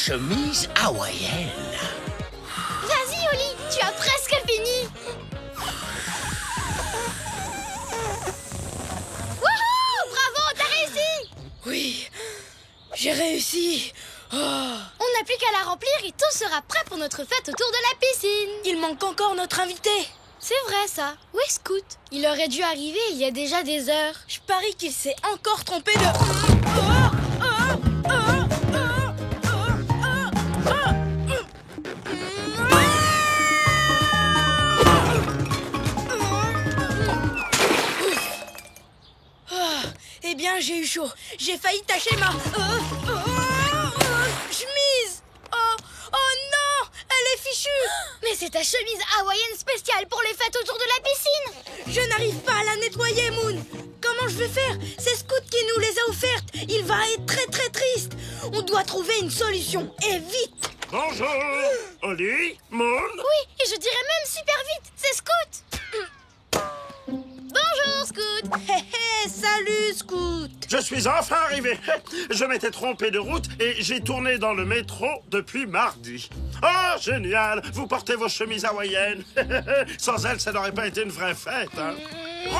chemise hawaïenne. Vas-y, Oli, tu as presque fini. Wouhou! Bravo, t'as réussi! Oui, j'ai réussi. Oh. On n'a plus qu'à la remplir et tout sera prêt pour notre fête autour de la piscine. Il manque encore notre invité. C'est vrai ça. Où est Scout? Il aurait dû arriver il y a déjà des heures. Je parie qu'il s'est encore trompé de... Eh bien, j'ai eu chaud. J'ai failli tacher ma... chemise. Oh non, elle est fichue. Mais c'est ta chemise hawaïenne spéciale pour les fêtes autour de la piscine. Je n'arrive pas à la nettoyer, Moon. Comment je vais faire? C'est Scout qui nous les a offertes. Il va être très très triste. On doit trouver une solution, et vite. Bonjour, Oli, Moon. Oui, et je dirais même super vite, c'est Scout. Bonjour, Scout. Hé hé, salut, Scout. Je suis enfin arrivé. Je m'étais trompé de route et j'ai tourné dans le métro depuis mardi. Oh, génial! Vous portez vos chemises hawaïennes. Sans elles, ça n'aurait pas été une vraie fête, hein?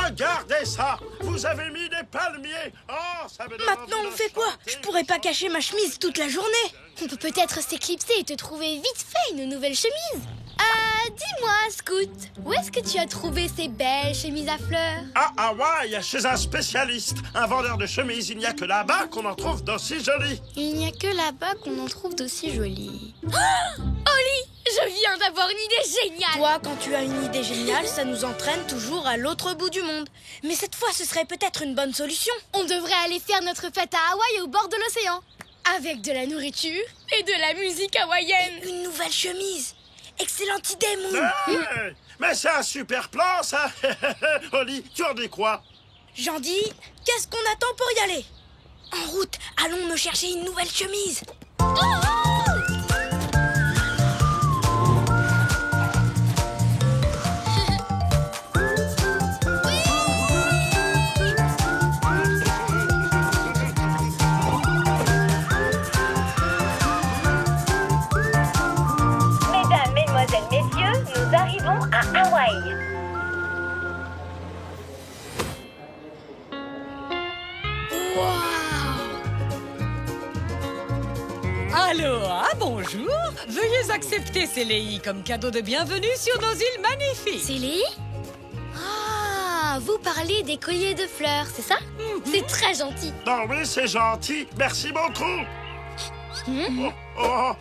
Regardez ça! Vous avez mis des palmiers! Oh, ça me donne Maintenant, envie on de fait quoi? chanter. Je pourrais pas cacher ma chemise toute la journée. On peut peut-être s'éclipser et te trouver vite fait une nouvelle chemise. Dis-moi, Scout, où est-ce que tu as trouvé ces belles chemises à fleurs? À Hawaï, chez un spécialiste, un vendeur de chemises, il n'y a que là-bas qu'on en trouve d'aussi jolies. Il n'y a que là-bas qu'on en trouve d'aussi jolies. Oli, je viens d'avoir une idée géniale. Toi, quand tu as une idée géniale, ça nous entraîne toujours à l'autre bout du monde. Mais cette fois, ce serait peut-être une bonne solution. On devrait aller faire notre fête à Hawaï au bord de l'océan. Avec de la nourriture et de la musique hawaïenne. Une nouvelle chemise. Excellente idée, Moon. Hey, mais c'est un super plan, ça. Oli, tu en dis quoi? J'en dis, qu'est-ce qu'on attend pour y aller? En route, allons me chercher une nouvelle chemise. Mesdames, Mesdemoiselles, Messieurs, nous arrivons à Hawaï. Aloha, bonjour. Veuillez accepter ces léis comme cadeau de bienvenue sur nos îles magnifiques. Célie? Ah, vous parlez des colliers de fleurs, c'est ça? C'est très gentil. Non, oui, c'est gentil. Merci beaucoup. Hmm? Oh,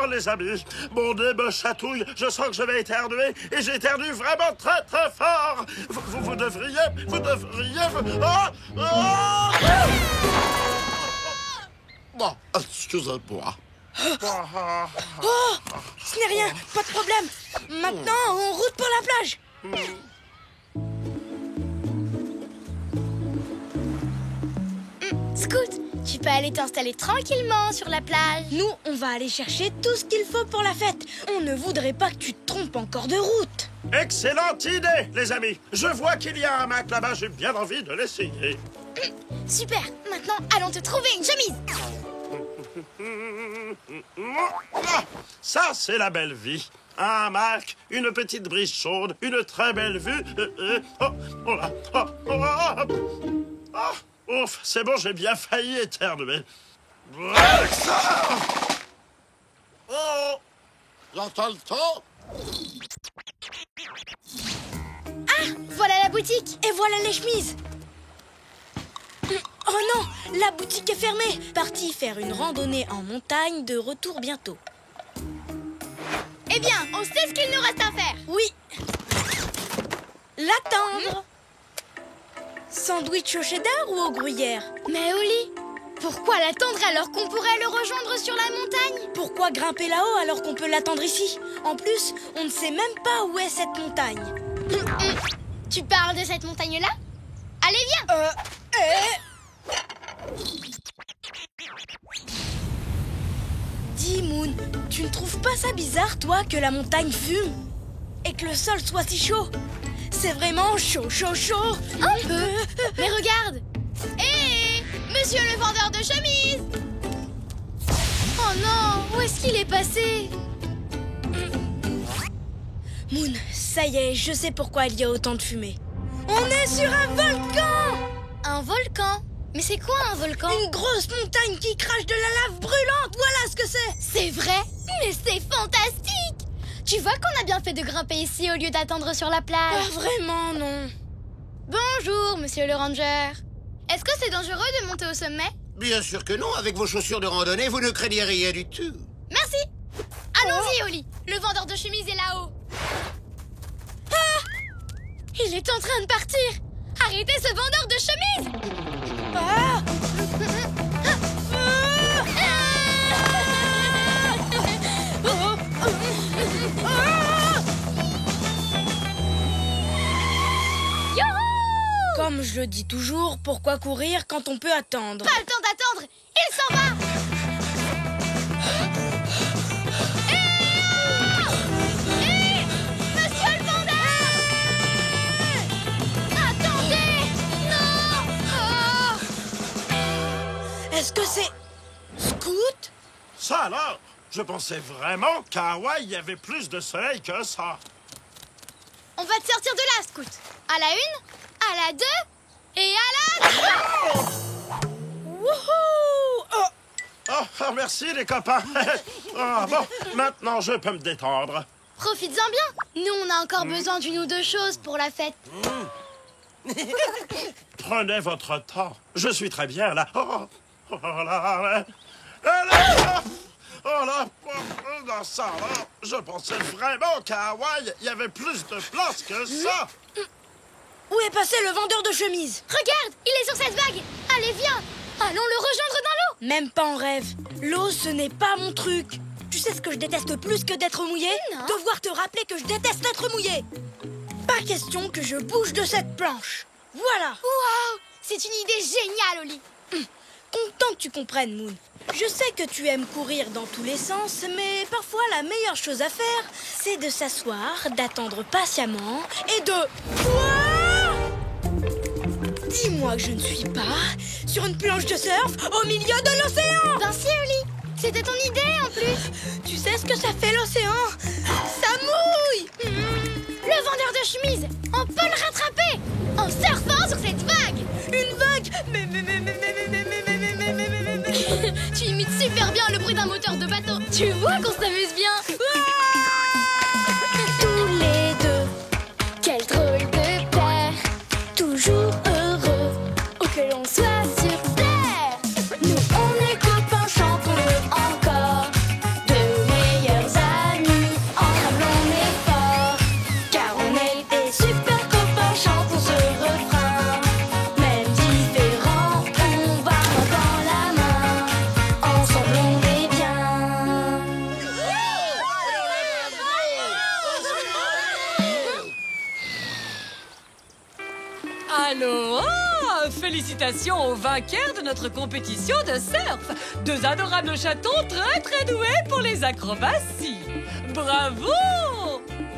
les amis, mon nez me chatouille. Je sens que je vais éternuer et j'éternue vraiment très, très fort. Vous devriez... Bon, excusez-moi. Oh, ce n'est rien, pas de problème. Maintenant, en route pour la plage. Scout, tu peux aller t'installer tranquillement sur la plage. Nous, on va aller chercher tout ce qu'il faut pour la fête. On ne voudrait pas que tu te trompes encore de route. Excellente idée, les amis. Je vois qu'il y a un hamac là-bas. J'ai bien envie de l'essayer. Super, maintenant allons te trouver une chemise. Ça, c'est la belle vie. Un hamac, une petite brise chaude, une très belle vue. Oh là, ouf, c'est bon, j'ai bien failli éternuer. Oh, j'entends le temps. Voilà la boutique. Et voilà les chemises. Oh non, la boutique est fermée. Parti faire une randonnée en montagne, de retour bientôt. Eh bien, on sait ce qu'il nous reste à faire. Oui. L'attendre. Sandwich au cheddar ou au gruyère? Mais Oli, pourquoi l'attendre alors qu'on pourrait le rejoindre sur la montagne? Pourquoi grimper là-haut alors qu'on peut l'attendre ici? En plus, on ne sait même pas où est cette montagne. Tu parles de cette montagne-là? Allez, viens. Dis, Moon, tu ne trouves pas ça bizarre, toi, que la montagne fume? Et que le sol soit si chaud? C'est vraiment chaud, chaud, chaud. Un peu. Mais regarde. Hé, monsieur le vendeur de chemises. Oh non, où est-ce qu'il est passé? Moon, ça y est, je sais pourquoi il y a autant de fumée. On est sur un volcan! Un volcan? Mais c'est quoi un volcan? Une grosse montagne qui crache de la lave brûlante, voilà ce que c'est! C'est vrai? Mais c'est fantastique! Tu vois qu'on a bien fait de grimper ici au lieu d'attendre sur la plage. Pas vraiment, non. Bonjour, monsieur le ranger. Est-ce que c'est dangereux de monter au sommet? Bien sûr que non, avec vos chaussures de randonnée, vous ne craignez rien du tout. Merci. Allons-y, Oli. Le vendeur de chemises est là-haut. Il est en train de partir. Arrêtez ce vendeur de chemises. Ah! Comme je le dis toujours, pourquoi courir quand on peut attendre? Pas le temps d'attendre. Il s'en va. Monsieur le vendeur! Attendez! Non! Est-ce que c'est... Scout? Ça alors? Je pensais vraiment qu'à Hawaï, il y avait plus de soleil que ça. On va te sortir de là, Scout. À la 1, à la 2 et à la 3. Wouhou! Oh! Oh, merci les copains. Ah, bon, maintenant je peux me détendre. Profites-en bien. Nous, on a encore besoin d'une ou deux choses pour la fête. Prenez votre temps. Je suis très bien là. Oh là. Oh là, dans ça là, je pensais vraiment qu'à Hawaï, il y avait plus de place que ça. Où est passé le vendeur de chemises? Regarde, il est sur cette vague. Allez, viens. Allons le rejoindre dans l'eau. Même pas en rêve. L'eau, ce n'est pas mon truc. Tu sais ce que je déteste plus que d'être mouillé? Non. Devoir te rappeler que je déteste être mouillé. Pas question que je bouge de cette planche. Voilà. Waouh, c'est une idée géniale, Oli. Content que tu comprennes, Moon. Je sais que tu aimes courir dans tous les sens, mais parfois la meilleure chose à faire, c'est de s'asseoir, d'attendre patiemment et de... Quoi? Dis-moi que je ne suis pas sur une planche de surf au milieu de l'océan. Ben si, Oli. C'était ton idée, en plus. Tu sais ce que ça fait l'océan? Ça mouille. Le vendeur de chemises, on peut le rattraper en surfant sur cette vague. Une vague. Tu imites super bien le bruit d'un moteur de bateau. Tu vois qu'on s'amuse bien. Tous les deux, quel drôle de paire. Toujours heureux, où que l'on soit sur terre. Nous, on est copains, chantons-le encore. De meilleurs amis, ensemble on est forts. Car on est des super copains, chantons ce refrain. Même différents, on va main dans la main. Ensemble on est bien. Aloha! Félicitations aux vainqueurs de notre compétition de surf. Deux adorables chatons très très doués pour les acrobaties. Bravo!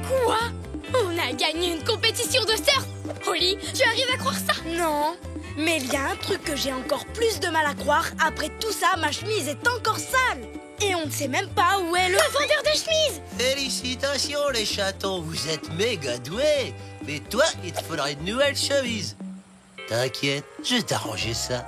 Quoi? On a gagné une compétition de surf. Oli, tu arrives à croire ça? Non, mais il y a un truc que j'ai encore plus de mal à croire. Après tout ça, ma chemise est encore sale. Et on ne sait même pas où est le vendeur de chemises. Félicitations les chatons, vous êtes méga doués. Mais toi, il te faudra une nouvelle chemise. T'inquiète, je vais t'arranger ça.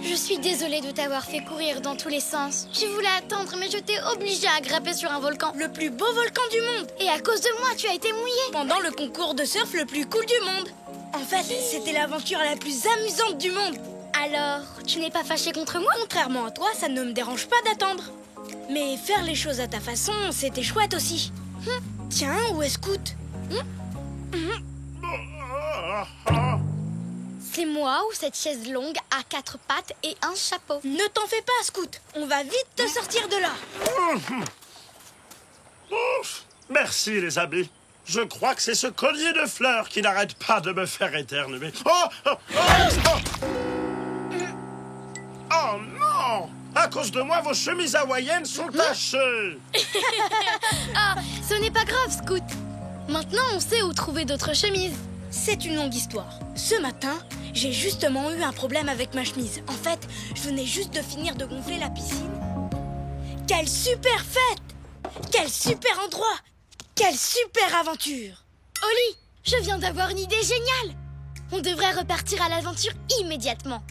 Je suis désolée de t'avoir fait courir dans tous les sens. Je voulais attendre, mais je t'ai obligée à grimper sur un volcan. Le plus beau volcan du monde. Et à cause de moi, tu as été mouillée. Pendant le concours de surf le plus cool du monde. En fait, c'était l'aventure la plus amusante du monde. Alors, tu n'es pas fâchée contre moi? Contrairement à toi, ça ne me dérange pas d'attendre. Mais faire les choses à ta façon, c'était chouette aussi. Tiens, où est Scout? C'est moi ou cette chaise longue à 4 pattes et un chapeau? Ne t'en fais pas, Scout. On va vite te sortir de là. Ouf, merci les amis. Je crois que c'est ce collier de fleurs qui n'arrête pas de me faire éternuer. Oh non! À cause de moi, vos chemises hawaïennes sont tachées. Ah, ce n'est pas grave, Scout. Maintenant, on sait où trouver d'autres chemises. C'est une longue histoire. Ce matin, j'ai justement eu un problème avec ma chemise. En fait, je venais juste de finir de gonfler la piscine. Quelle super fête! Quel super endroit! Quelle super aventure! Oli, je viens d'avoir une idée géniale. On devrait repartir à l'aventure immédiatement.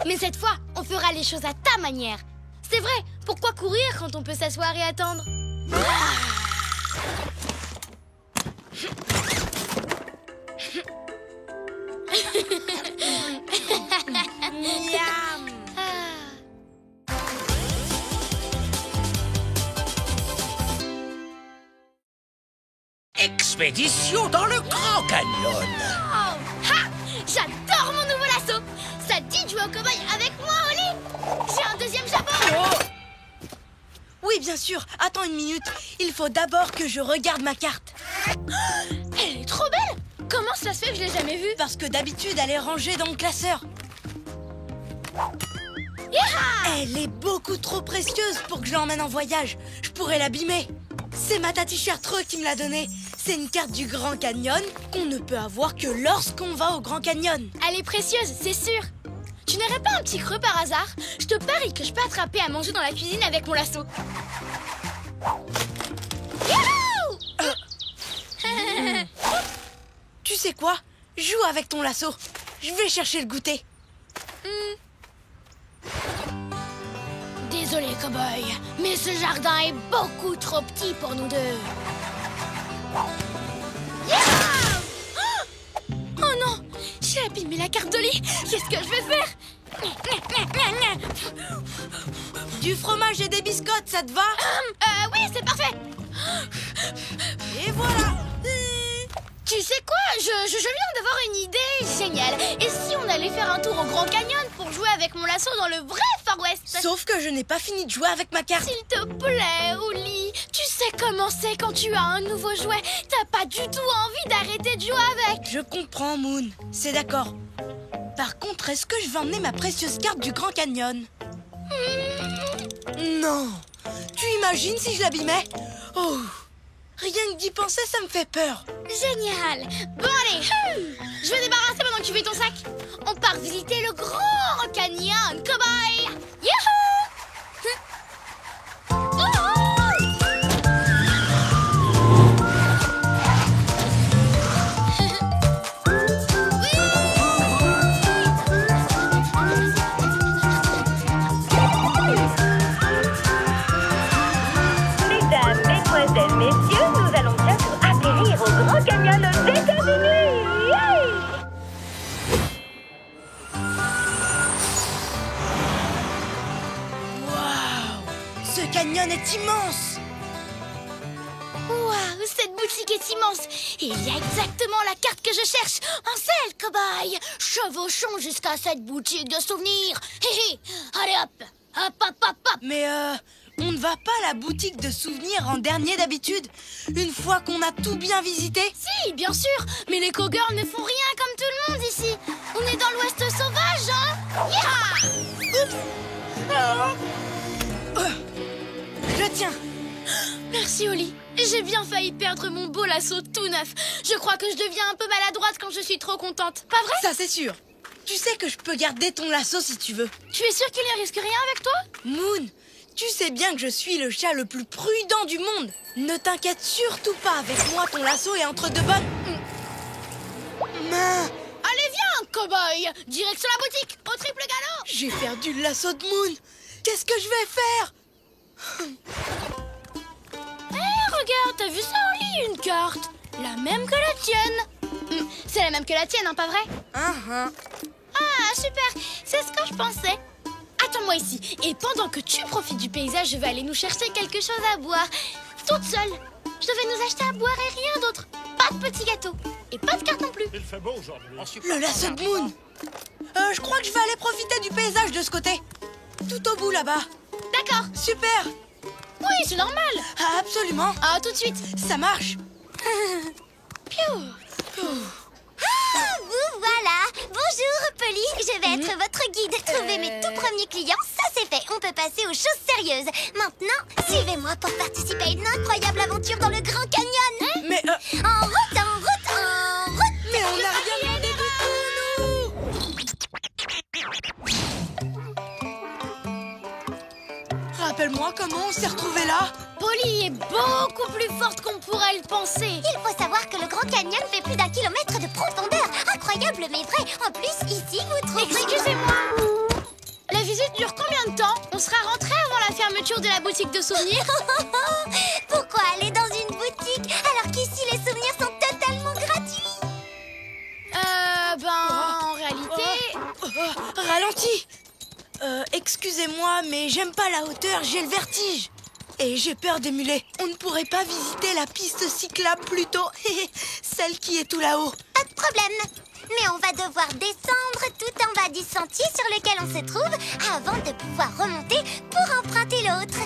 Mais cette fois, on fera les choses à ta manière. C'est vrai, pourquoi courir quand on peut s'asseoir et attendre? Miam! Expédition dans le Grand Canyon. Oh, ha! J'adore mon nouveau lasso. Ça te dit de jouer au cow-boy avec moi, Oli? J'ai un deuxième jabot. Oui, bien sûr. Attends une minute. Il faut d'abord que je regarde ma carte. Elle est trop belle. Comment ça se fait que je l'ai jamais vue? Parce que d'habitude, elle est rangée dans le classeur. Yaha! Elle est beaucoup trop précieuse pour que je l'emmène en voyage. Je pourrais l'abîmer. C'est ma tati Chartreux qui me l'a donnée. C'est une carte du Grand Canyon qu'on ne peut avoir que lorsqu'on va au Grand Canyon. Elle est précieuse, c'est sûr. Tu n'aurais pas un petit creux par hasard? Je te parie que je peux attraper à manger dans la cuisine avec mon lasso. Youhou! Tu sais quoi? Joue avec ton lasso. Je vais chercher le goûter. Désolé, cow-boy, mais ce jardin est beaucoup trop petit pour nous deux. Yeah! Oh non, j'ai abîmé la carte d'Oli. Qu'est-ce que je vais faire? Du fromage et des biscottes, ça te va? Oui, c'est parfait. Et voilà. Tu sais quoi? Je viens d'avoir une idée géniale. Et si on allait faire un tour au Grand Canyon pour jouer avec mon lasso dans le vrai Far West? Sauf que je n'ai pas fini de jouer avec ma carte. S'il te plaît, Oli. Tu sais comment c'est quand tu as un nouveau jouet. T'as pas du tout envie d'arrêter de jouer avec. Je comprends, Moon. C'est d'accord. Par contre, est-ce que je vais emmener ma précieuse carte du Grand Canyon? Non. Tu imagines si je l'abîmais? Oh. Rien que d'y penser, ça me fait peur. Génial. Bon, allez. Je vais débarrasser pendant que tu fais ton sac. On part visiter le Grand Canyon, cow-boy. Youhou! Mesdames, mesdemoiselles, messieurs, nous allons bientôt atterrir au Grand Canyon aux États-Unis. Yay! Waouh! Ce canyon est immense. Waouh, cette boutique est immense. Et il y a exactement la carte que je cherche. Un sel, cow-boy. Chevauchons jusqu'à cette boutique de souvenirs. Hé hé, allez hop. Hop, hop, hop, hop. Mais on ne va pas à la boutique de souvenirs en dernier d'habitude, une fois qu'on a tout bien visité? Si, bien sûr. Mais les cowgirls ne font rien comme tout le monde ici. On est dans l'Ouest sauvage, hein. Yeah! Je tiens. Merci, Oli. J'ai bien failli perdre mon beau lasso tout neuf. Je crois que je deviens un peu maladroite quand je suis trop contente. Pas vrai? Ça, c'est sûr. Tu sais que je peux garder ton lasso si tu veux. Tu es sûre qu'il ne risque rien avec toi? Moon, tu sais bien que je suis le chat le plus prudent du monde. Ne t'inquiète surtout pas, avec moi ton lasso est entre de bonnes mains. Allez, viens, cow-boy. Direction la boutique, au triple galop. J'ai perdu le lasso de Moon. Qu'est-ce que je vais faire? Regarde, t'as vu ça, Oli? Une carte. La même que la tienne. C'est la même que la tienne, hein, pas vrai? Ah, super. C'est ce que je pensais. Attends-moi ici. Et pendant que tu profites du paysage, je vais aller nous chercher quelque chose à boire. Toute seule. Je devais nous acheter à boire et rien d'autre. Pas de petits gâteaux. Et pas de carte non plus. Il fait beau aujourd'hui. Le lasso de Moon. Je crois que je vais aller profiter du paysage de ce côté. Tout au bout là-bas. D'accord. Super. Oui, c'est normal. Ah, absolument. Ah, tout de suite. Ça marche. Vous voilà. Bonjour, Polly. Je vais être votre guide. Trouver mes tout premiers clients, ça c'est fait. On peut passer aux choses sérieuses. Maintenant, suivez-moi pour participer à une incroyable aventure dans le Grand Canyon. Mais En route, en route, en route. mais on n'a rien Rappelle-moi comment on s'est retrouvés là. Polly est beaucoup plus forte qu'on pourrait le penser. Il faut savoir que le Grand Canyon fait plus d'1 kilomètre de profondeur. Incroyable mais vrai. En plus, ici, vous trouverez... Excusez-moi. La visite dure combien de temps? On sera rentré avant la fermeture de la boutique de souvenirs. Pourquoi aller dans une boutique alors qu'ici les souvenirs sont totalement gratuits? En réalité... Ralentis. Excusez-moi, mais j'aime pas la hauteur, j'ai le vertige. Et j'ai peur des mulets. On ne pourrait pas visiter la piste cyclable plus tôt. Celle qui est tout là-haut. Pas de problème. Mais on va devoir descendre tout en bas du sentier sur lequel on se trouve avant de pouvoir remonter pour emprunter l'autre.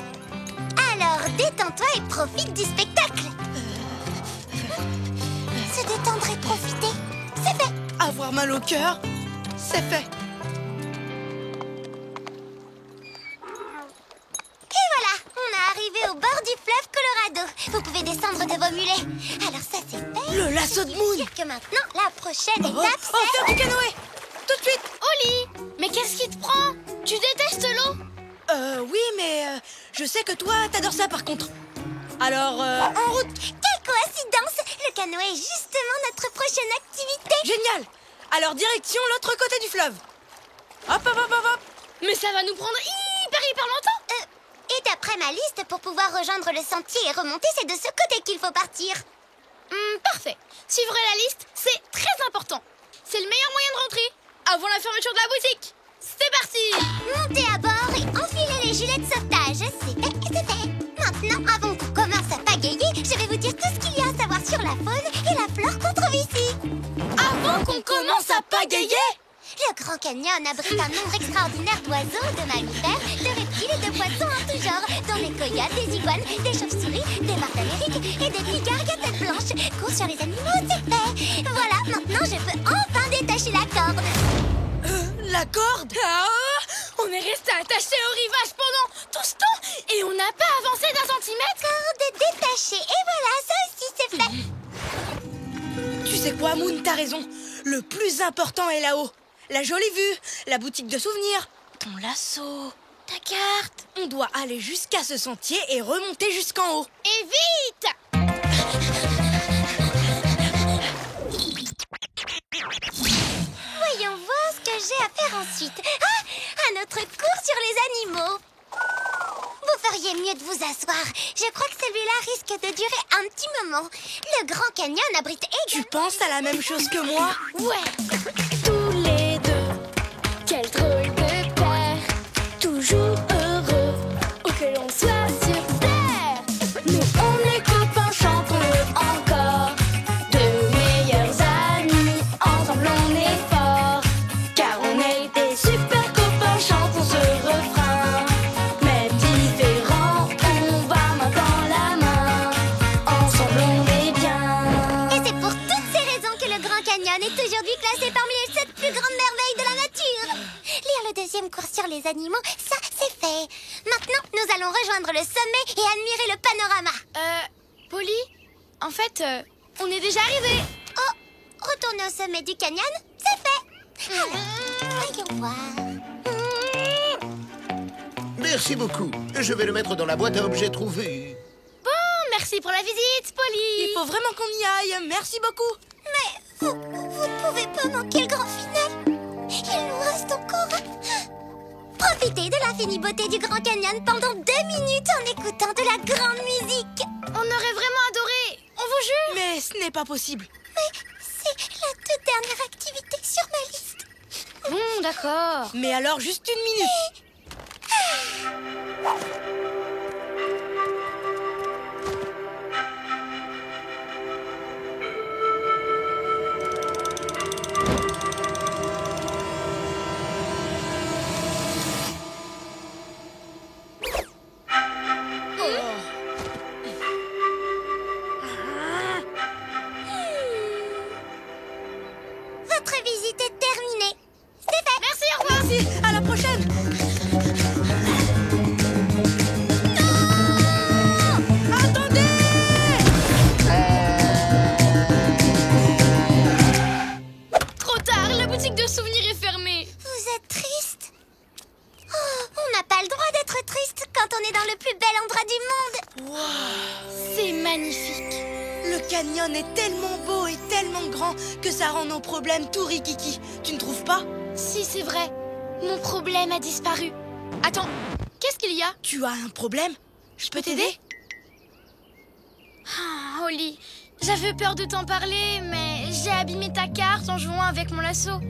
Alors détends-toi et profite du spectacle. Se détendre et profiter, c'est fait. Avoir mal au cœur, c'est fait. Et voilà, on est arrivé au bord du fleuve Colorado. Vous pouvez descendre de vos mulets. Alors ça c'est fait. Le lasso de Moon. Que maintenant, la prochaine Oh, étape, faire du canoë. Tout de suite. Oli, mais qu'est-ce qui te prend? Tu détestes l'eau? Oui, mais je sais que toi, t'adores ça par contre. Alors, en route. Quelle coïncidence! Le canoë est justement notre prochaine activité. Génial. Alors, direction l'autre côté du fleuve. Hop, hop, hop, hop, hop. Mais ça va nous prendre hyper longtemps. Et d'après ma liste, pour pouvoir rejoindre le sentier et remonter, c'est de ce côté qu'il faut partir. Parfait. Suivre la liste, c'est très important. C'est le meilleur moyen de rentrer avant la fermeture de la boutique. C'est parti. Montez à bord et enfilez les gilets de sauvetage. C'est fait, c'est fait. Maintenant, avant qu'on commence à pagayer, je vais vous dire tout ce qu'il y a à savoir sur la faune et la flore qu'on trouve ici. Avant qu'on commence à pagayer. Le Grand Canyon abrite un nombre extraordinaire d'oiseaux, de mammifères, de reptiles et de poissons en tout genre, dont des coyotes, des iguanes, des chauves-souris, des martres d'Amérique et des pigargues à tête blanche. Cours sur les animaux, c'est fait. Voilà, maintenant je peux enfin détacher la corde. La corde. On est resté attaché au rivage pendant tout ce temps et on n'a pas avancé d'1 centimètre. Corde détachée, et voilà, ça aussi c'est fait. Tu sais quoi, Moon, t'as raison. Le plus important est là-haut. La jolie vue, la boutique de souvenirs, ton lasso, ta carte. On doit aller jusqu'à ce sentier et remonter jusqu'en haut. Et vite! Voyons voir ce que j'ai à faire ensuite. Ah, un autre cours sur les animaux. Vous feriez mieux de vous asseoir. Je crois que celui-là risque de durer un petit moment. Le Grand Canyon abrite Tu penses à la même chose que moi? Ouais! Tous les deux, Quel drôle de père, toujours heureux, où que l'on soit sur terre. Nous on est copains, chantons-le encore. De meilleurs amis, ensemble on est forts. Car on est des super copains, chantons ce refrain. Mais différents, on va main dans la main. Ensemble on est bien. Et c'est pour toutes ces raisons que le Grand Canyon est aujourd'hui classé parmi les 7 plus grandes merveilles de la nature. Lire le deuxième cours sur les animaux, ça c'est fait. Maintenant, nous allons rejoindre le sommet et admirer le panorama. Polly, en fait, on est déjà arrivé. Oh, retourner au sommet du canyon, c'est fait. Alors, voyons voir. Merci beaucoup. Je vais le mettre dans la boîte à objets trouvés. Bon, merci pour la visite, Polly. Il faut vraiment qu'on y aille, merci beaucoup. Mais vous ne pouvez pas manquer le grand final. Il nous reste encore... Profitez de l'infinie beauté du Grand Canyon pendant 2 minutes en écoutant de la grande musique. On aurait vraiment adoré, on vous jure. Mais ce n'est pas possible. Mais c'est la toute dernière activité sur ma liste. Bon, d'accord. Mais alors juste 1 minute. Votre visite est terminée. C'est fait. Merci, au revoir. Merci, à la prochaine. bel endroit du monde. Wow, c'est magnifique. Le canyon est tellement beau et tellement grand que ça rend nos problèmes tout rikiki. Tu ne trouves pas? Si, c'est vrai. Mon problème a disparu. Attends, qu'est-ce qu'il y a? Tu as un problème? Je peux t'aider? Ah, Oli, j'avais peur de t'en parler, mais j'ai abîmé ta carte en jouant avec mon lasso.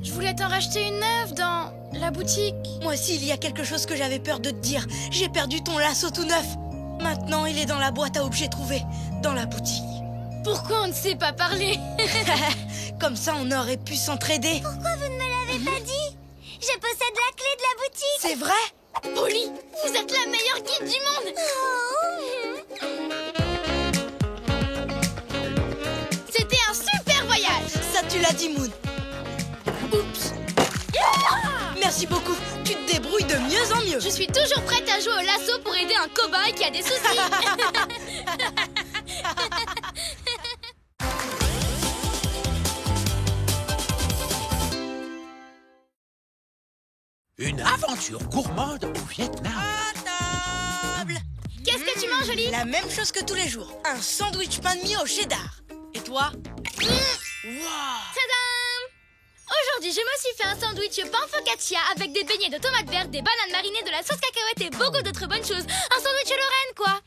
Je voulais t'en racheter une neuve dans la boutique. Moi aussi, il y a quelque chose que j'avais peur de te dire. J'ai perdu ton lasso tout neuf. Maintenant, il est dans la boîte à objets trouvée, dans la boutique. Pourquoi on ne sait pas parler? Comme ça, on aurait pu s'entraider. Pourquoi vous ne me l'avez pas dit? Je possède la clé de la boutique. C'est vrai? Oli, vous êtes la meilleure guide du monde. C'était un super voyage. Ça, tu l'as dit, Moon. Oups. Merci beaucoup. Tu te débrouilles de mieux en mieux. Je suis toujours prête à jouer au lasso pour aider un cow-boy qui a des soucis. Une aventure gourmande au Vietnam. À table. Qu'est-ce que tu manges, Oli? La même chose que tous les jours. Un sandwich pain de mie au cheddar. Et toi? Wow. Tadam! Aujourd'hui, je me suis fait un sandwich pain focaccia avec des beignets de tomates vertes, des bananes marinées, de la sauce cacahuète et beaucoup d'autres bonnes choses. Un sandwich Lorraine, quoi.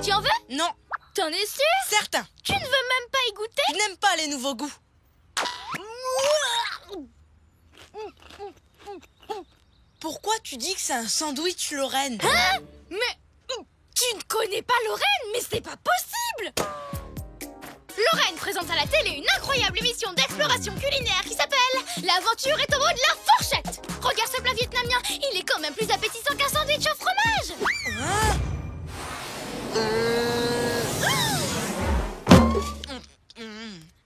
Tu en veux? Non. T'en es sûr? Certain. Tu ne veux même pas y goûter? Je n'aime pas les nouveaux goûts. Pourquoi tu dis que c'est un sandwich Lorraine? Hein? Mais tu ne connais pas Lorraine? Mais c'est pas possible! Lorraine présente à la télé une incroyable émission d'exploration culinaire qui s'appelle L'aventure est au bout de la fourchette. Regarde ce plat vietnamien, il est quand même plus appétissant qu'un sandwich au fromage. Hein?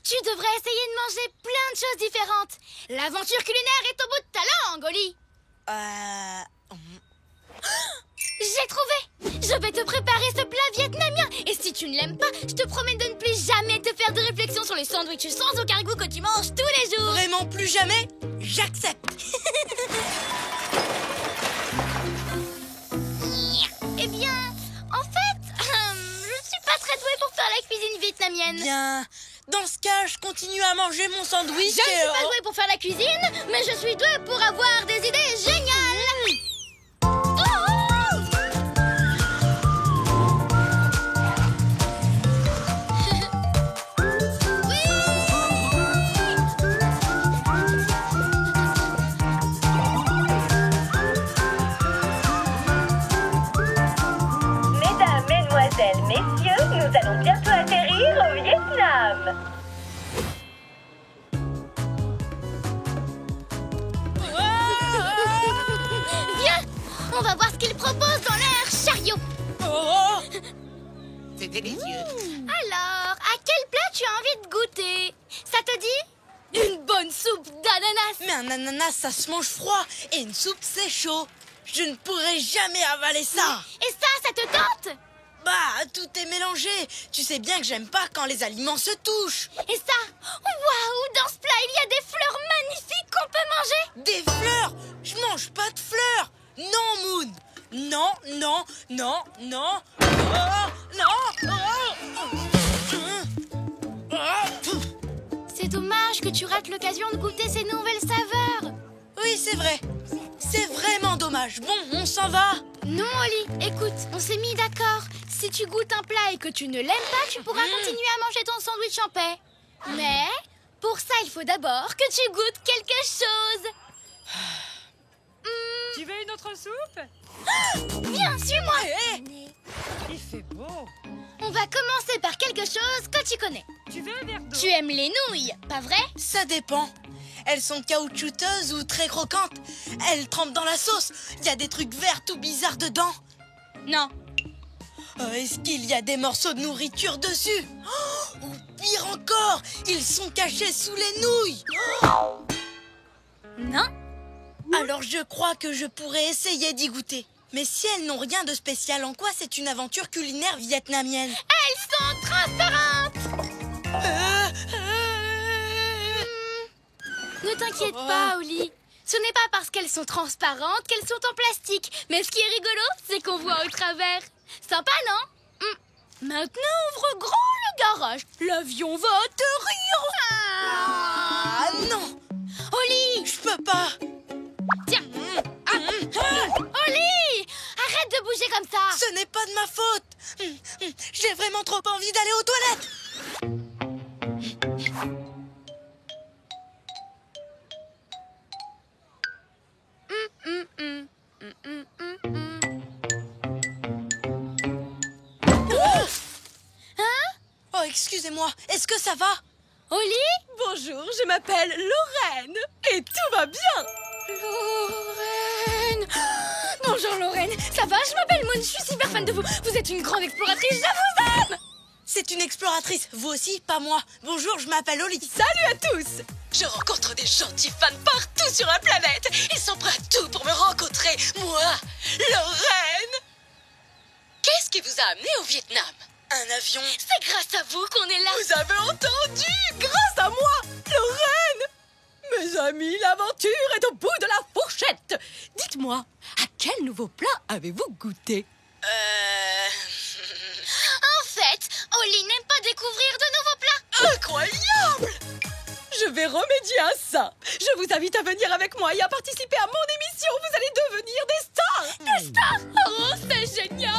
Tu devrais essayer de manger plein de choses différentes. L'aventure culinaire est au bout de ta langue, Oli. J'ai trouvé! Je vais te préparer ce plat vietnamien. Et si tu ne l'aimes pas, je te promets de ne plus jamais te faire de réflexion sur les sandwichs sans aucun goût que tu manges tous les jours. Vraiment plus jamais? J'accepte. Eh bien, en fait, je suis pas très douée pour faire la cuisine vietnamienne. Bien. Dans ce cas, je continue à manger mon sandwich. Je ne suis pas douée pour faire la cuisine, mais je suis douée pour avoir des idées géniales. Mesdames, mesdemoiselles, messieurs, nous allons bientôt atterrir au Vietnam. Viens, on va voir ce qu'il propose dans l'air chariot. Oh. C'est délicieux. Alors, à quel plat tu as envie de goûter? Ça te dit? Une bonne soupe d'ananas. Mais un ananas, ça se mange froid. Et une soupe, c'est chaud. Je ne pourrai jamais avaler ça. Et ça te tente? Bah, tout est mélangé. Tu sais bien que j'aime pas quand les aliments se touchent. Et ça? Waouh, dans ce plat, il y a des fleurs magnifiques qu'on peut manger. Des fleurs? Je mange pas de fleurs. Non, Moon. Non, non, non, non. Oh, non. C'est dommage que tu rates l'occasion de goûter ces nouvelles saveurs. Oui, c'est vrai. C'est vraiment dommage. Bon, on s'en va. Non, Oli, écoute, on s'est mis d'accord. Si tu goûtes un plat et que tu ne l'aimes pas, tu pourras continuer à manger ton sandwich en paix. Mais pour ça, il faut d'abord que tu goûtes quelque chose. Tu veux une autre soupe? Viens, suis-moi. Il fait beau. On va commencer par quelque chose que tu connais. Tu veux un verre d'eau? Tu aimes les nouilles, pas vrai? Ça dépend. Elles sont caoutchouteuses ou très croquantes. Elles trempent dans la sauce. Il y a des trucs verts tout bizarres dedans. Non. Est-ce qu'il y a des morceaux de nourriture dessus? Ou pire encore, ils sont cachés sous les nouilles. Non. Alors je crois que je pourrais essayer d'y goûter. Mais si elles n'ont rien de spécial, en quoi c'est une aventure culinaire vietnamienne? Elles sont transparentes. Euh, Ne t'inquiète pas, Oli. Ce n'est pas parce qu'elles sont transparentes qu'elles sont en plastique. Mais ce qui est rigolo, c'est qu'on voit au travers. Sympa, non? Maintenant, ouvre grand le garage. L'avion va atterrir. Ah non! Oli! Je peux pas! Tiens. Oli! Arrête de bouger comme ça. Ce n'est pas de ma faute! J'ai vraiment trop envie d'aller aux toilettes! Oh, excusez-moi, est-ce que ça va? Oli? Bonjour, je m'appelle Lorraine et tout va bien. Lorraine! Bonjour Lorraine, ça va? Je m'appelle Moon, je suis super fan de vous. Vous êtes une grande exploratrice, je vous aime! C'est une exploratrice, vous aussi, pas moi. Bonjour, je m'appelle Oli. Salut à tous. Je rencontre des gentils fans partout sur la planète. Ils sont prêts à tout pour me rencontrer, moi, Lorraine. Qu'est-ce qui vous a amené au Vietnam? Un avion. C'est grâce à vous qu'on est là. Vous avez entendu? Grâce à moi, Lorraine. Mes amis, l'aventure est au bout de la fourchette. Dites-moi, à quel nouveau plat avez-vous goûté? En fait, Oli n'aime pas découvrir de nouveaux plats. Incroyable! Je vais remédier à ça. Je vous invite à venir avec moi et à participer à mon émission. Vous allez devenir des stars. Des stars? Oh, c'est génial!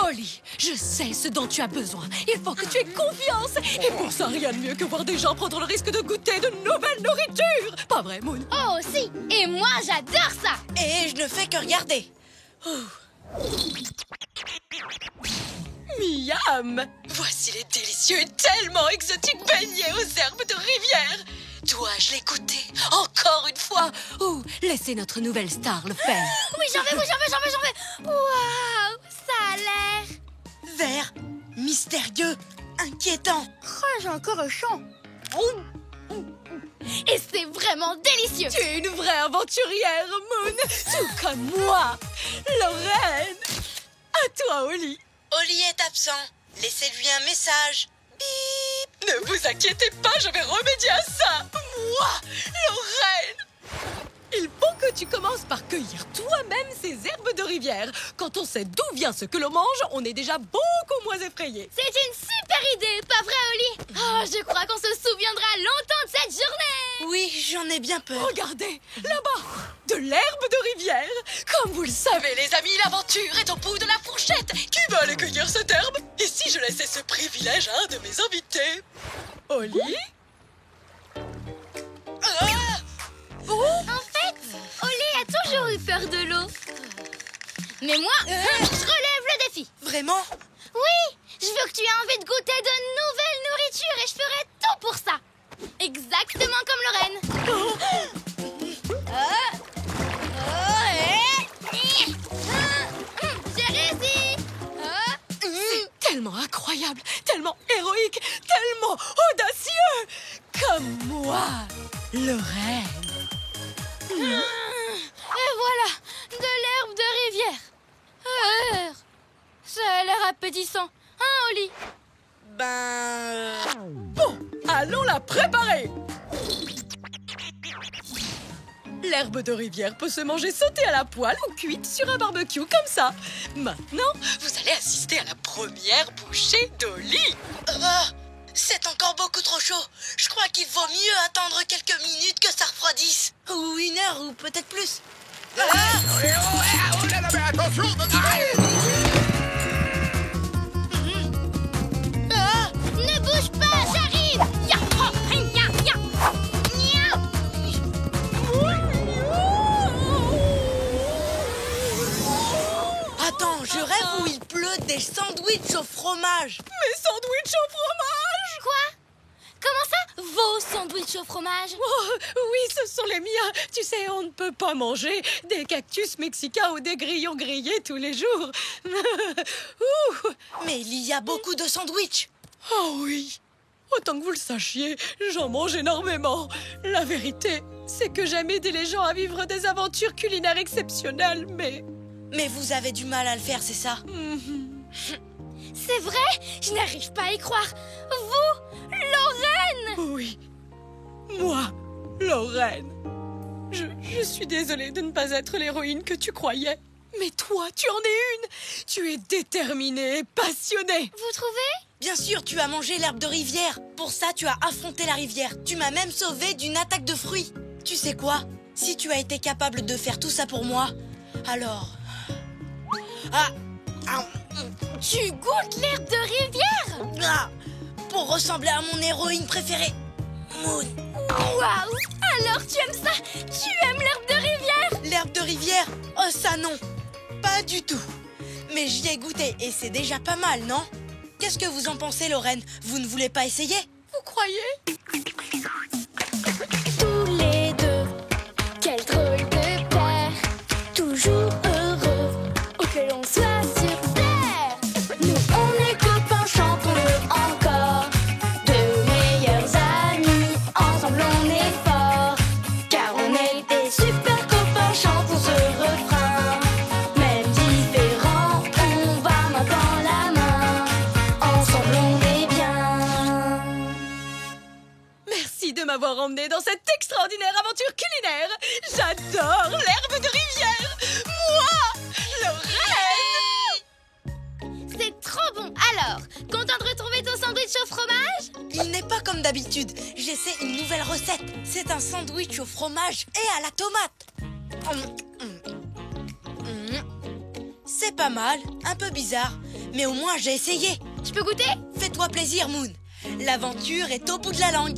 Oli, je sais ce dont tu as besoin. Il faut que tu aies confiance. Et pour ça, rien de mieux que voir des gens prendre le risque de goûter de nouvelles nourritures. Pas vrai, Moon? Oh, si! Et moi, j'adore ça! Et je ne fais que regarder. Miam! Voici les délicieux et tellement exotiques beignets aux herbes de rivière. Dois-je les goûter encore une fois? Ou laisser notre nouvelle star le faire? Oui, j'en veux! Waouh! Ça a l'air... Vert, mystérieux, inquiétant. Oh, j'ai encore un chant. Et c'est vraiment délicieux! Tu es une vraie aventurière, Moon, tout comme moi. Lorraine, à toi, Oli. Oli est absent. Laissez-lui un message. Bip. Ne vous inquiétez pas, je vais remédier à ça. Moi, Lorraine. Il faut que tu commences par cueillir toi-même ces herbes de rivière. Quand on sait d'où vient ce que l'on mange, on est déjà beaucoup moins effrayé. C'est une super idée, pas vrai, Oli? Oh, je crois qu'on se souviendra longtemps de cette journée! Oui, j'en ai bien peur. Regardez, là-bas, de l'herbe de rivière. Comme vous le savez, les amis, l'aventure est au bout de la fourchette. Qui va aller cueillir cette herbe? Et si je laissais ce privilège à un de mes invités? Oli? En fait, Oli a toujours eu peur de l'eau. Mais moi, je relève le défi. Vraiment? Oui, je veux que tu aies envie de goûter de nouvelles nourritures et je ferai tout pour ça. Exactement comme Lorraine. J'ai réussi. C'est tellement incroyable, tellement héroïque, tellement audacieux. Comme moi, Lorraine. Et voilà, de l'herbe de rivière. Ça a l'air appétissant. Hein, Oli? Bon, allons la préparer. L'herbe de rivière peut se manger sautée à la poêle ou cuite sur un barbecue comme ça. Maintenant, vous allez assister à la première bouchée d'Oli. C'est encore beaucoup trop chaud. Je crois qu'il vaut mieux attendre quelques minutes que ça refroidisse. Ou une heure, ou peut-être plus. Attention! Ne bouge pas, j'arrive. Ya, oh, ya, ya. Nya. Attends, je rêve où il pleut des sandwichs au fromage. Mes sandwichs au fromage. Quoi? Comment ça? Vos sandwichs au fromage? Oh, oui, ce sont les miens. Tu sais, on ne peut pas manger des cactus mexicains ou des grillons grillés tous les jours. Ouh. Mais il y a beaucoup de sandwichs. Oh oui. Autant que vous le sachiez, j'en mange énormément. La vérité, c'est que j'aime aider les gens à vivre des aventures culinaires exceptionnelles, mais... Mais vous avez du mal à le faire, c'est ça? C'est vrai? Je n'arrive pas à y croire. Vous, Lorraine? Oui. Moi, Lorraine, je suis désolée de ne pas être l'héroïne que tu croyais. Mais toi, tu en es une. Tu es déterminée et passionnée. Vous trouvez? Bien sûr, tu as mangé l'herbe de rivière. Pour ça, tu as affronté la rivière. Tu m'as même sauvée d'une attaque de fruits. Tu sais quoi? Si tu as été capable de faire tout ça pour moi, alors... Tu goûtes l'herbe de rivière? Pour ressembler à mon héroïne préférée, Moon. Waouh! Alors tu aimes ça? Tu aimes l'herbe de rivière? L'herbe de rivière? Oh ça non, pas du tout. Mais j'y ai goûté et c'est déjà pas mal, non? Qu'est-ce que vous en pensez, Lorraine? Vous ne voulez pas essayer? Vous croyez? Tous les deux, quel drôle de paire. Toujours heureux, où que l'on soit sur terre. Nous on est copains, chantons-le encore. Deux meilleurs amis, ensemble on est forts. Car on est des super copains, chantons ce refrain. Même différents, on va main dans la main. Ensemble on est bien. Merci de m'avoir emmenée dans cette extraordinaire aventure culinaire. J'adore l'herbe de rivière. Moi, Lorraine. C'est trop bon. Alors, content de retrouver ton sandwich au fromage? Il n'est pas comme d'habitude. J'essaie une nouvelle recette. C'est un sandwich au fromage et à la tomate. C'est pas mal, un peu bizarre, mais au moins j'ai essayé. Je peux goûter? Fais-toi plaisir, Moon. L'aventure est au bout de la langue.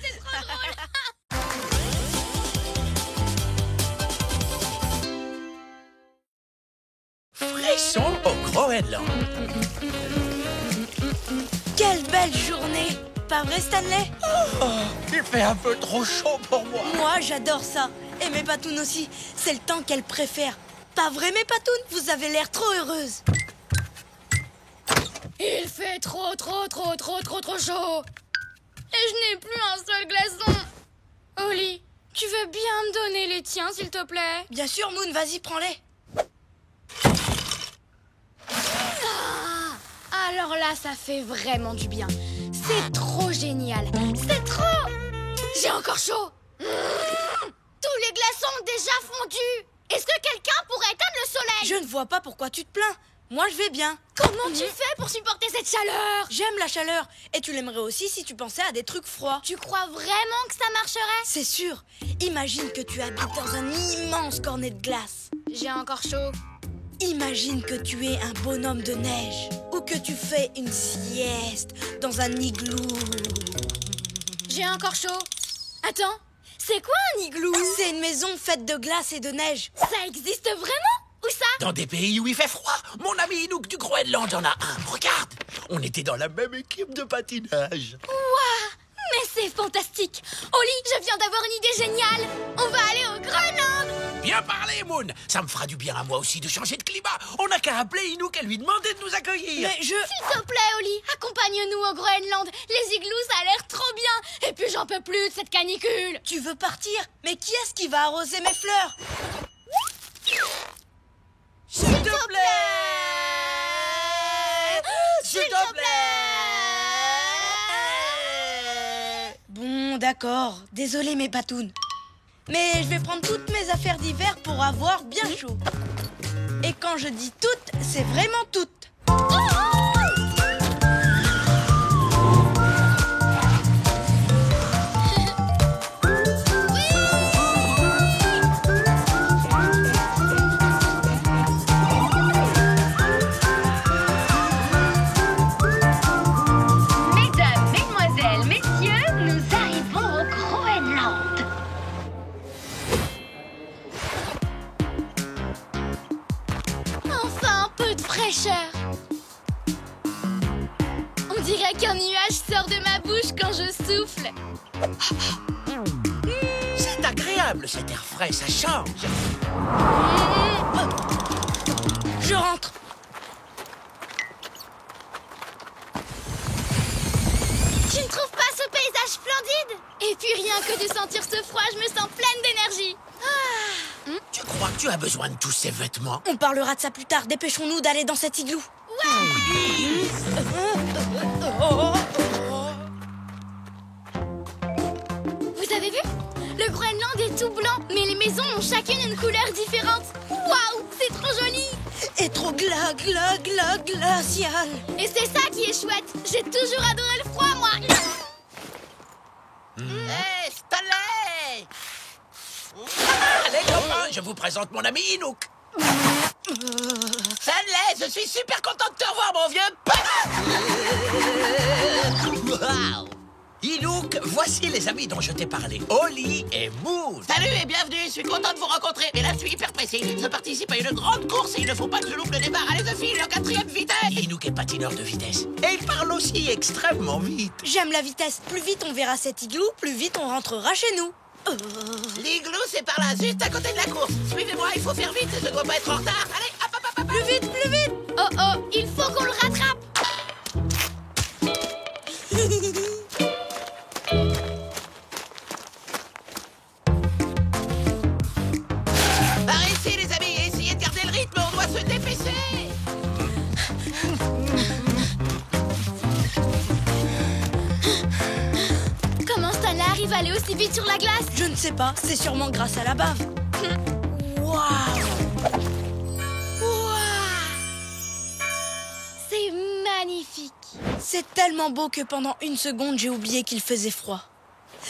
C'est trop drôle. Frisson au Groenland. Quelle belle journée. Pas vrai, Stanley? Oh, il fait un peu trop chaud pour moi. Moi, j'adore ça. Et mes patounes aussi. C'est le temps qu'elles préfèrent. Pas vrai, mes patounes? Vous avez l'air trop heureuses. Il fait trop chaud. Et je n'ai plus un seul glaçon. Oli, tu veux bien me donner les tiens, s'il te plaît? Bien sûr, Moon, vas-y, prends-les. Alors là, ça fait vraiment du bien. C'est trop génial. C'est trop. J'ai encore chaud. Tous les glaçons ont déjà fondu. Est-ce que quelqu'un pourrait éteindre le soleil? Je ne vois pas pourquoi tu te plains. Moi, je vais bien. Comment tu fais pour supporter cette chaleur? J'aime la chaleur. Et tu l'aimerais aussi si tu pensais à des trucs froids. Tu crois vraiment que ça marcherait? C'est sûr. Imagine que tu habites dans un immense cornet de glace. J'ai encore chaud. Imagine que tu es un bonhomme de neige. Ou que tu fais une sieste dans un igloo. J'ai encore chaud. Attends, c'est quoi un igloo? C'est une maison faite de glace et de neige. Ça existe vraiment? Où ça? Dans des pays où il fait froid. Mon ami Inouk du Groenland en a un. Regarde, on était dans la même équipe de patinage. Waouh! Mais c'est fantastique! Oli, je viens d'avoir une idée géniale! On va aller au Groenland! Bien parlé, Moon. Ça me fera du bien à moi aussi de changer de climat. On n'a qu'à appeler Inouk et lui demander de nous accueillir. Mais S'il te plaît, Oli, accompagne-nous au Groenland. Les igloos, ça a l'air trop bien. Et puis j'en peux plus de cette canicule. Tu veux partir? Mais qui est-ce qui va arroser mes fleurs? S'il te plaît! S'il te plaît! Bon, d'accord. Désolé, mes patounes. Mais je vais prendre toutes mes affaires d'hiver pour avoir bien chaud. Et quand je dis toutes, c'est vraiment toutes. Mesdames, mesdemoiselles, messieurs, nous arrivons au Groenland. Enfin, un peu de fraîcheur. On dirait qu'un nuage sort de ma bouche quand je souffle. C'est agréable cet air frais, ça change. Je rentre. Tu ne trouves pas ce paysage splendide? Et puis rien que de sentir ce froid, je me sens pleine d'énergie. Tu crois que tu as besoin de tous ces vêtements? On parlera de ça plus tard. Dépêchons-nous d'aller dans cet igloo. tout blanc, mais les maisons ont chacune une couleur différente. Waouh, c'est trop joli! Et trop glacial. Et c'est ça qui est chouette. J'ai toujours adoré le froid, moi. Hé, Stanley! Allez, copains, je vous présente mon ami Inouk. Stanley, je suis super content de te revoir, mon vieux pote. Wow. Inouk, voici les amis dont je t'ai parlé, Oli et Moon. Salut et bienvenue, je suis content de vous rencontrer. Et là, je suis hyper pressé. Je participe à une grande course et il ne faut pas que je loupe le départ. Allez, je file en 4e vitesse. Inouk est patineur de vitesse. Et il parle aussi extrêmement vite. J'aime la vitesse. Plus vite on verra cet igloo, plus vite on rentrera chez nous. L'igloo, c'est par là, juste à côté de la course. Suivez-moi, il faut faire vite, je ne dois pas être en retard. Allez, hop, hop, hop, hop. Plus vite, plus vite. Oh oh, il faut qu'on le rattrape. Par ici, les amis, essayez de garder le rythme, on doit se dépêcher. Comment Stanley arrive à aller aussi vite sur la glace? Je ne sais pas, c'est sûrement grâce à la bave. Waouh! C'est magnifique. C'est tellement beau que pendant une seconde, j'ai oublié qu'il faisait froid.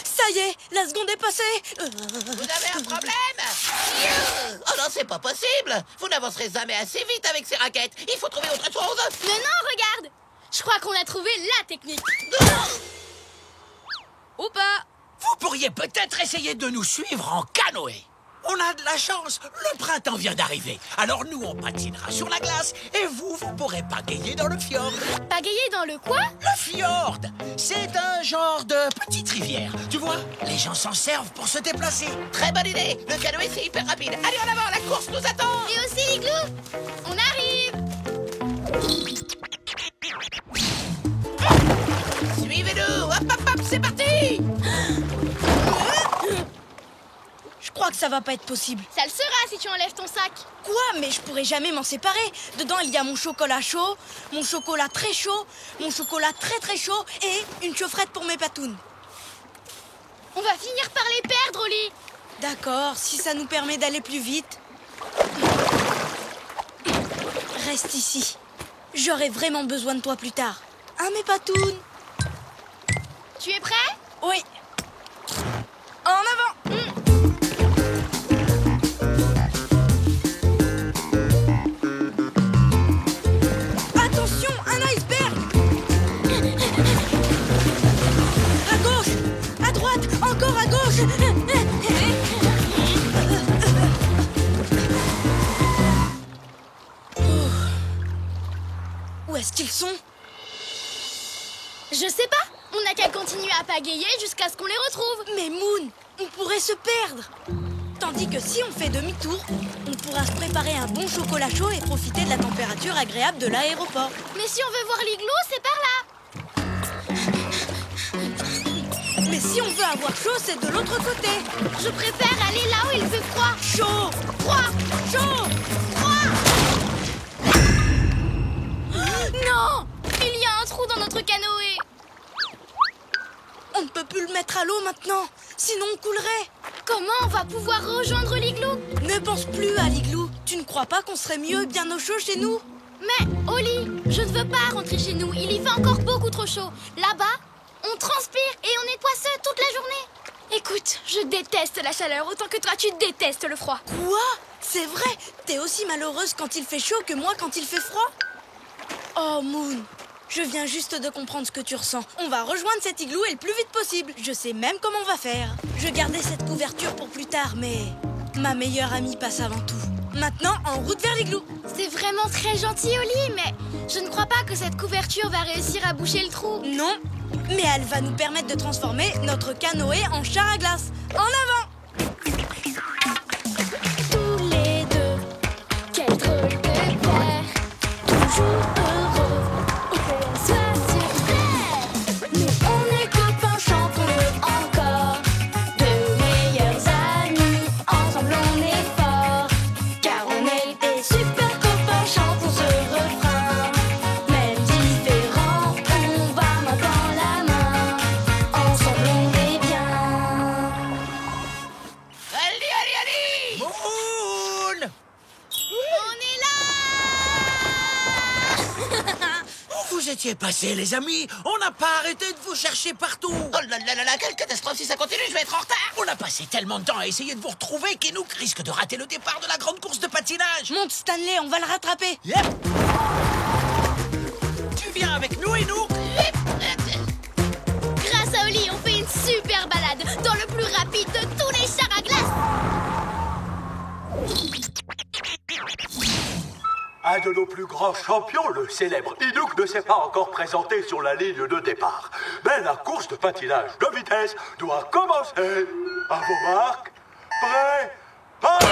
Ça y est, la seconde est passée. Vous avez un problème? Oh non, c'est pas possible. Vous n'avancerez jamais assez vite avec ces raquettes. Il faut trouver autre chose. Mais non, regarde. Je crois qu'on a trouvé la technique. Ou pas. Vous pourriez peut-être essayer de nous suivre en canoë. On a de la chance, le printemps vient d'arriver. Alors nous, on patinera sur la glace et vous pourrez pagayer dans le fjord. Pagayer dans le quoi? Le fjord, c'est un genre de petite rivière. Tu vois, les gens s'en servent pour se déplacer. Très bonne idée. Le canoë, c'est hyper rapide. Allez, en avant, la course nous attend. Et aussi l'igloo. On arrive. Suivez-nous. Hop, hop, hop, c'est parti. Je crois que ça va pas être possible. Ça le sera si tu enlèves ton sac. Quoi? Mais je pourrais jamais m'en séparer. Dedans, il y a mon chocolat chaud, mon chocolat très chaud, mon chocolat très très chaud et une chaufferette pour mes patounes. On va finir par les perdre, Oli. D'accord, si ça nous permet d'aller plus vite. Reste ici. J'aurai vraiment besoin de toi plus tard. Hein, mes patounes? Tu es prêt? Oui. En avant. Attention, un iceberg. À gauche, à droite, encore à gauche. Où est-ce qu'ils sont? Je sais pas. On n'a qu'à continuer à pagayer jusqu'à ce qu'on les retrouve. Mais Moon, on pourrait se perdre. Tandis que si on fait demi-tour, on pourra se préparer un bon chocolat chaud et profiter de la température agréable de l'aéroport. Mais si on veut voir l'igloo, c'est par là. Mais si on veut avoir chaud, c'est de l'autre côté. Je préfère aller là où il fait froid. Chaud, Froid. chaud. Froid. Non! Il y a un trou dans notre canoë. On ne peut plus le mettre à l'eau maintenant, sinon on coulerait. Comment on va pouvoir rejoindre l'igloo? Ne pense plus à l'igloo. Tu ne crois pas qu'on serait mieux bien au chaud chez nous? Mais, Oli, je ne veux pas rentrer chez nous. Il y fait encore beaucoup trop chaud. Là-bas, on transpire et on est poisseux toute la journée. Écoute, je déteste la chaleur autant que toi, tu détestes le froid. Quoi? C'est vrai? T'es aussi malheureuse quand il fait chaud que moi quand il fait froid? Oh, Moon, je viens juste de comprendre ce que tu ressens. On va rejoindre cet igloo et le plus vite possible. Je sais même comment on va faire. Je gardais cette couverture pour plus tard, mais ma meilleure amie passe avant tout. Maintenant, en route vers l'igloo. C'est vraiment très gentil, Oli, mais je ne crois pas que cette couverture va réussir à boucher le trou. Non, mais elle va nous permettre de transformer notre canoë en char à glace. En avant! Tous les deux, quel drôle de père, toujours heureux, où que l'on soit sur terre. Nous on est copains, chantons-le encore, de meilleurs amis, ensemble on est forts, car on est des super copains, chantons ce refrain. Même différents, on va main dans la main, ensemble on est bien. étiez passés, les amis? On n'a pas arrêté de vous chercher partout. Oh là là là là, quelle catastrophe! Si ça continue, je vais être en retard! On a passé tellement de temps à essayer de vous retrouver qu'Enouk risque de rater le départ de la grande course de patinage. Monte, Stanley, on va le rattraper. Yep. Tu viens avec nous, Enouk? Grâce à Oli, on fait une super balade dans le plus rapide de tous les chars à glace. Un de nos plus grands champions, le célèbre Enouk, ne s'est pas encore présenté sur la ligne de départ. Mais la course de patinage de vitesse doit commencer. À vos marques, prêts, partez!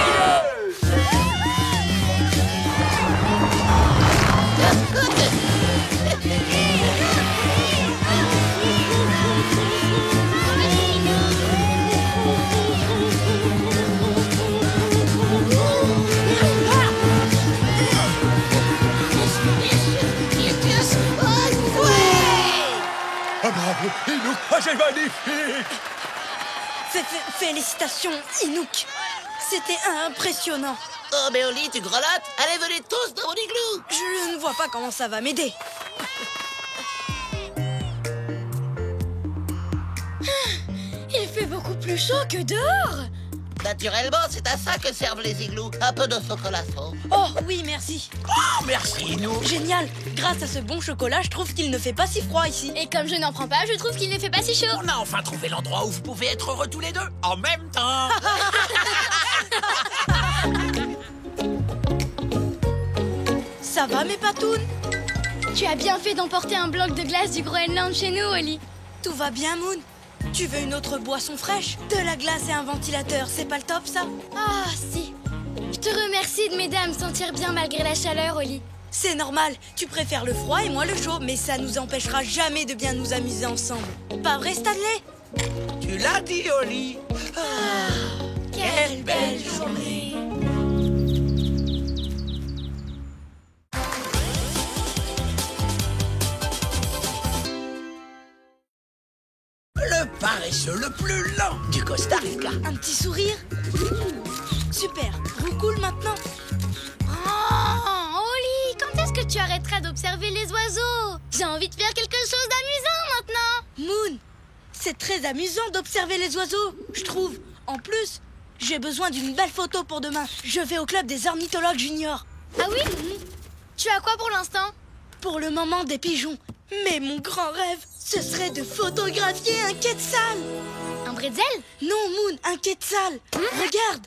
Ah bravo, Enouk, c'est magnifique! Félicitations, Enouk. C'était impressionnant. Oh, mais Oli, tu grelottes? Allez, venez tous dans mon igloo! Je ne vois pas comment ça va m'aider. Il fait beaucoup plus chaud que dehors. Naturellement, c'est à ça que servent les igloos. Un peu de chocolat chaud. Oh oui, merci. Oh, merci, Enouk. Génial. Grâce à ce bon chocolat, je trouve qu'il ne fait pas si froid ici. Et comme je n'en prends pas, je trouve qu'il ne fait pas si chaud. On a enfin trouvé l'endroit où vous pouvez être heureux tous les deux, en même temps. Ça va, mes patounes? Tu as bien fait d'emporter un bloc de glace du Groenland chez nous, Oli. Tout va bien, Moon? Tu veux une autre boisson fraîche? De la glace et un ventilateur, c'est pas le top, ça? Ah, si. Je te remercie de m'aider à me sentir bien malgré la chaleur, Oli. C'est normal, tu préfères le froid et moi le chaud, mais ça nous empêchera jamais de bien nous amuser ensemble. Pas vrai, Stanley? Tu l'as dit, Oli. Quelle belle journée. Le paresseux le plus lent du Costa Rica. Un petit sourire? Super, roue cool maintenant. Oh, Oli, quand est-ce que tu arrêteras d'observer les oiseaux? J'ai envie de faire quelque chose d'amusant maintenant. Moon, c'est très amusant d'observer les oiseaux, je trouve. En plus, j'ai besoin d'une belle photo pour demain. Je vais au club des ornithologues juniors. Ah oui? Tu as quoi pour l'instant? Pour le moment, des pigeons. Mais mon grand rêve, ce serait de photographier un quetzal. Un bretzel? Non, Moon, un quetzal. Regarde.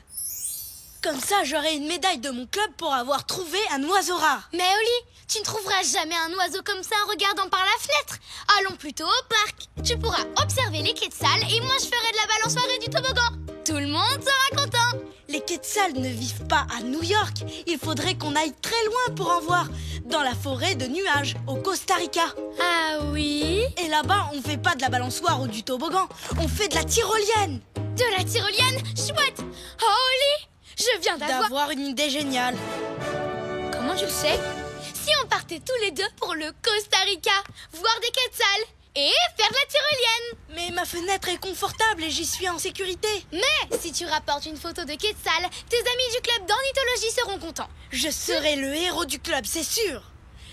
Comme ça, j'aurai une médaille de mon club pour avoir trouvé un oiseau rare. Mais Oli, tu ne trouveras jamais un oiseau comme ça en regardant par la fenêtre. Allons plutôt au parc. Tu pourras observer les quetzals et moi je ferai de la balançoire et du toboggan. Tout le monde sera content. Les quetzals ne vivent pas à New York. Il faudrait qu'on aille très loin pour en voir. Dans la forêt de nuages, au Costa Rica. Ah oui? Et là-bas, on fait pas de la balançoire ou du toboggan. On fait de la tyrolienne. De la tyrolienne? Chouette. Oh Oli, je viens d'avoir une idée géniale. Comment tu le sais? Si on partait tous les deux pour le Costa Rica, voir des quetzals et faire de la tyrolienne. Mais ma fenêtre est confortable et j'y suis en sécurité. Mais si tu rapportes une photo de quetzal, tes amis du club d'ornithologie seront contents. Je serai le héros du club, c'est sûr.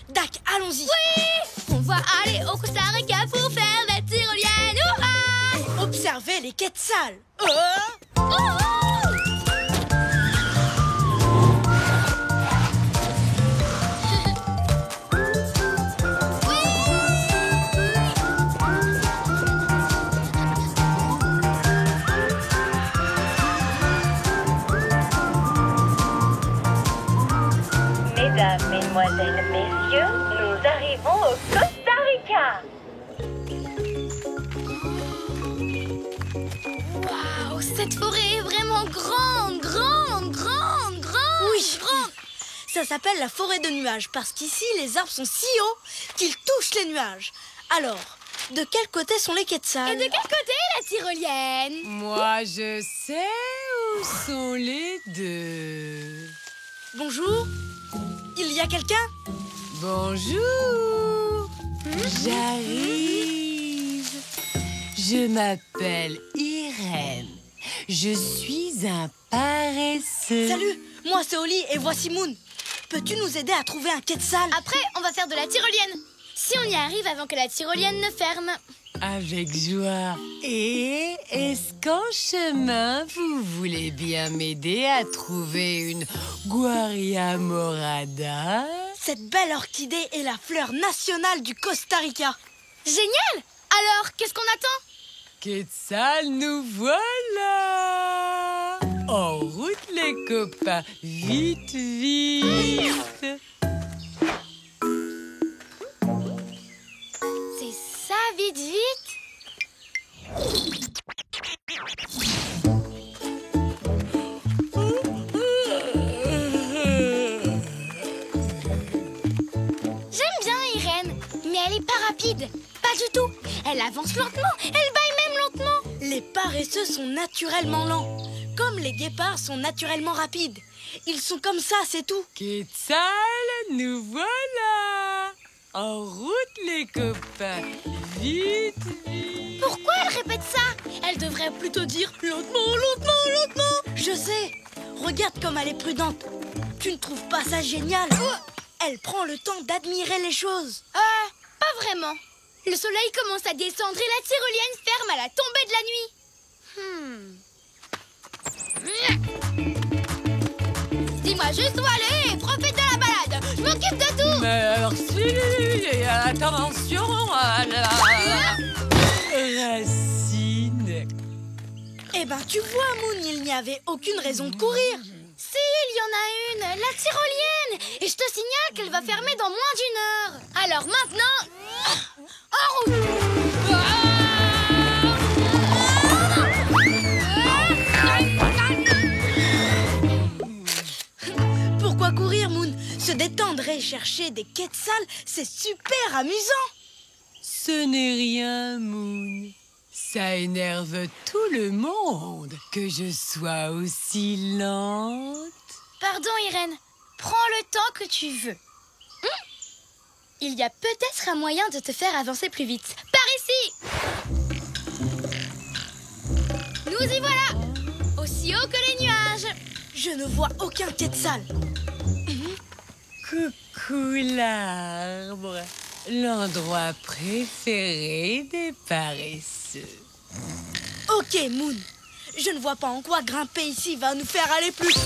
Dac, allons-y. Oui, on va aller au Costa Rica pour faire de la tyrolienne. Hurrah! Et observer les quetzals. Mesdames, Mesdemoiselles, Messieurs, nous arrivons au Costa Rica. Waouh, cette forêt est vraiment grande. Oui, grande. Ça s'appelle la forêt de nuages parce qu'ici, les arbres sont si hauts qu'ils touchent les nuages. Alors, de quel côté sont les quetzals? Et de quel côté la tyrolienne? Moi, je sais où sont les deux. Bonjour. Il y a quelqu'un? Bonjour. J'arrive. Je m'appelle Irène. Je suis un paresseux. Salut, moi c'est Oli et voici Moon. Peux-tu nous aider à trouver un quetzal? Après, on va faire de la tyrolienne. Si on y arrive avant que la tyrolienne ne ferme. Avec joie. Et est-ce qu'en chemin, vous voulez bien m'aider à trouver une Guaria morada? Cette belle orchidée est la fleur nationale du Costa Rica. Génial! Alors, qu'est-ce qu'on attend? Quetzal, nous voilà! En route, les copains! Vite, vite! C'est ça, vite, vite! J'aime bien Irène, mais elle est pas rapide. Pas du tout. Elle avance lentement, elle bâille même lentement. Les paresseux sont naturellement lents, comme les guépards sont naturellement rapides. Ils sont comme ça, c'est tout. Quetzal, nous voilà! En route, les copains! Vite, vite! Pourquoi elle répète ça? Elle devrait plutôt dire lentement, lentement, lentement. Je sais. Regarde comme elle est prudente. Tu ne trouves pas ça génial? Elle prend le temps d'admirer les choses. Pas vraiment. Le soleil commence à descendre et la tyrolienne ferme à la tombée de la nuit. Dis-moi juste où aller et profite de la balade. Je m'occupe de tout. Merci. Attention à la racine. Eh ben, tu vois, Moon, il n'y avait aucune raison de courir. Si, il y en a une, la tyrolienne. Et je te signale qu'elle va fermer dans moins d'1 heure. Alors maintenant, en route. Pourquoi courir, Moon? Se détendre et chercher des quetzals, c'est super amusant. Ce n'est rien, Moon. Ça énerve tout le monde que je sois aussi lente. Pardon, Irène. Prends le temps que tu veux. Il y a peut-être un moyen de te faire avancer plus vite. Par ici! Nous y voilà! Aussi haut que les nuages! Je ne vois aucun quetzal. Coucou l'arbre, l'endroit préféré des paresseux. Ok, Moon. Je ne vois pas en quoi grimper ici va nous faire aller plus vite.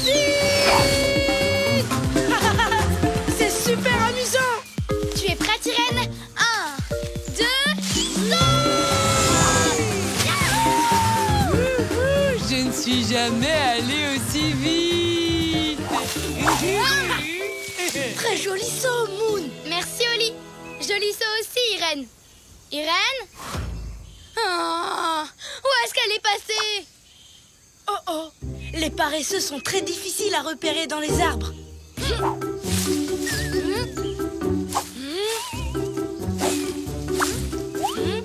C'est super amusant. Tu es prête, Irène? 1, 2, saute! Je ne suis jamais allée aussi vite. Très joli saut, Moon. Merci, Oli. Joli saut aussi, Irène. Irène? Où est-ce qu'elle est passée? Oh, les paresseux sont très difficiles à repérer dans les arbres.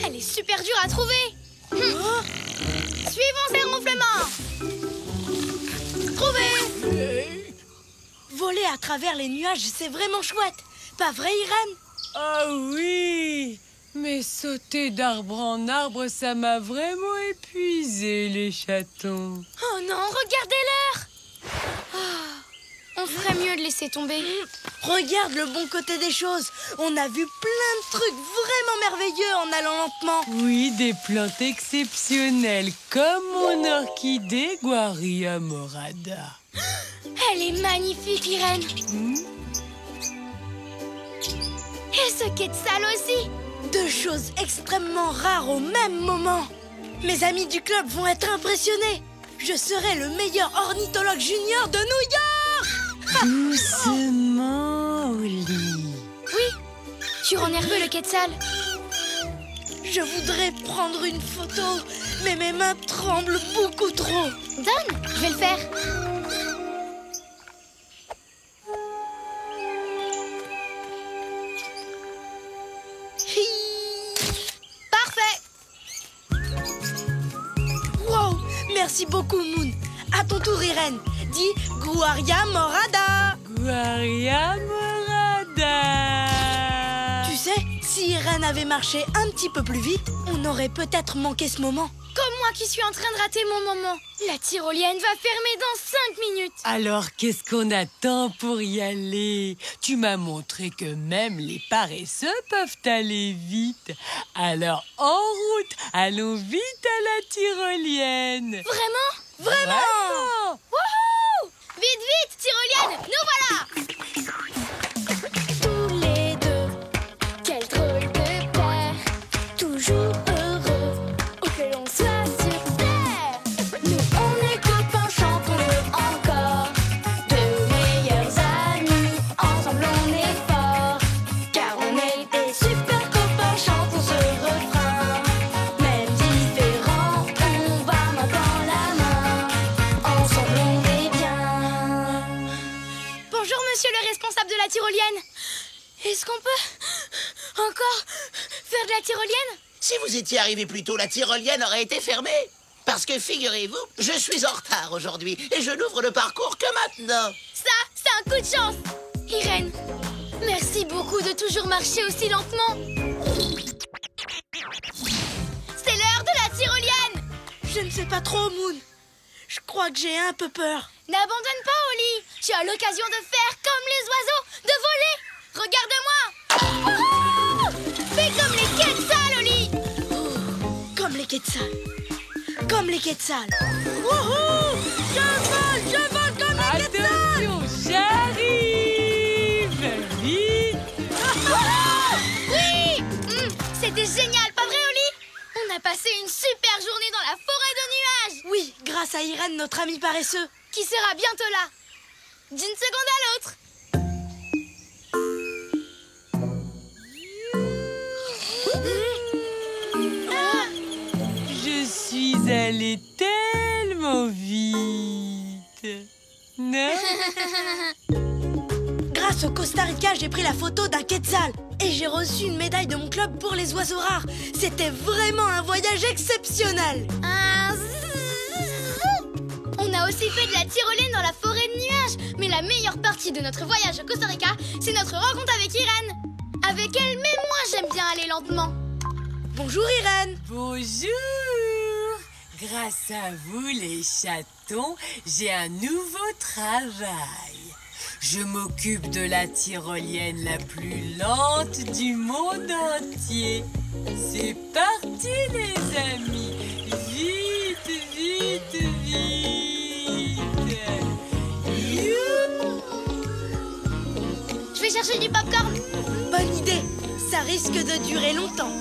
Elle est super dure à trouver. Suivons ses ronflements. Trouvé. Voler à travers les nuages, c'est vraiment chouette. Pas vrai, Irène? Oh oui! Mais sauter d'arbre en arbre, ça m'a vraiment épuisé, les chatons. Oh non, regardez l'heure. On ferait mieux de laisser tomber. Regarde le bon côté des choses. On a vu plein de trucs vraiment merveilleux en allant lentement. Oui, des plantes exceptionnelles, comme mon orchidée Guaria morada. Elle est magnifique, Irène. Et ce quetzal aussi. 2 choses extrêmement rares au même moment. Mes amis du club vont être impressionnés. Je serai le meilleur ornithologue junior de New York. Doucement, Oli. Oui, tu rends nerveux le quetzal. Je voudrais prendre une photo, mais mes mains tremblent beaucoup trop. Donne, je vais le faire. Parfait. Wow, merci beaucoup, Moon. À ton tour, Irène. Dis Guaria morada. Guaria morada. Tu sais, si Irène avait marché un petit peu plus vite, on aurait peut-être manqué ce moment. Comme moi qui suis en train de rater mon moment. La tyrolienne va fermer dans 5 minutes. Alors, qu'est-ce qu'on attend pour y aller? Tu m'as montré que même les paresseux peuvent aller vite. Alors, en route, allons vite à la tyrolienne. Vraiment? Vraiment? Wouhou! Vite, vite, tyrolienne, nous voilà! Tous les deux, quel drôle de paire, toujours heureux, où que l'on soit sur terre. Nous, on est copains, chantons-le encore, de meilleurs amis, ensemble on est forts, car on est des super copains, chantons ce refrain. Même différents, on va main dans la main, ensemble on est bien. Bonjour monsieur le responsable de la tyrolienne. Est-ce qu'on peut encore faire de la tyrolienne? Si vous étiez arrivé plus tôt, la tyrolienne aurait été fermée. Parce que figurez-vous, je suis en retard aujourd'hui et je n'ouvre le parcours que maintenant. Ça, c'est un coup de chance. Irène, merci beaucoup de toujours marcher aussi lentement. C'est l'heure de la tyrolienne. Je ne sais pas trop, Moon. Je crois que j'ai un peu peur. N'abandonne pas, Oli. Tu as l'occasion de faire comme les oiseaux, de voler. Regarde-moi. Wouhou! Fais comme les Quetzals, Oli. Comme les Quetzals. Comme les Quetzals. Wouhou! Je vole comme les Quetzals. Attention, j'arrive. Vite. Oui! C'était génial, pas vrai, Oli? On a passé une super journée dans la forêt de nuages. Oui, grâce à Irène, notre ami paresseux, qui sera bientôt là. D'une seconde à l'autre. Je suis allée tellement vite. Non? Grâce au Costa Rica, j'ai pris la photo d'un Quetzal. Et j'ai reçu une médaille de mon club pour les oiseaux rares. C'était vraiment un voyage exceptionnel. On a aussi fait de la tyrolienne dans la forêt de nuages. Mais la meilleure partie de notre voyage au Costa Rica, c'est notre rencontre avec Irène. Avec elle, même moi, j'aime bien aller lentement. Bonjour Irène. Bonjour. Grâce à vous, les chatons, j'ai un nouveau travail. Je m'occupe de la tyrolienne la plus lente du monde entier. C'est parti, les amis. Vite, vite, vite. Youhou! Je vais chercher du popcorn. Bonne idée. Ça risque de durer longtemps.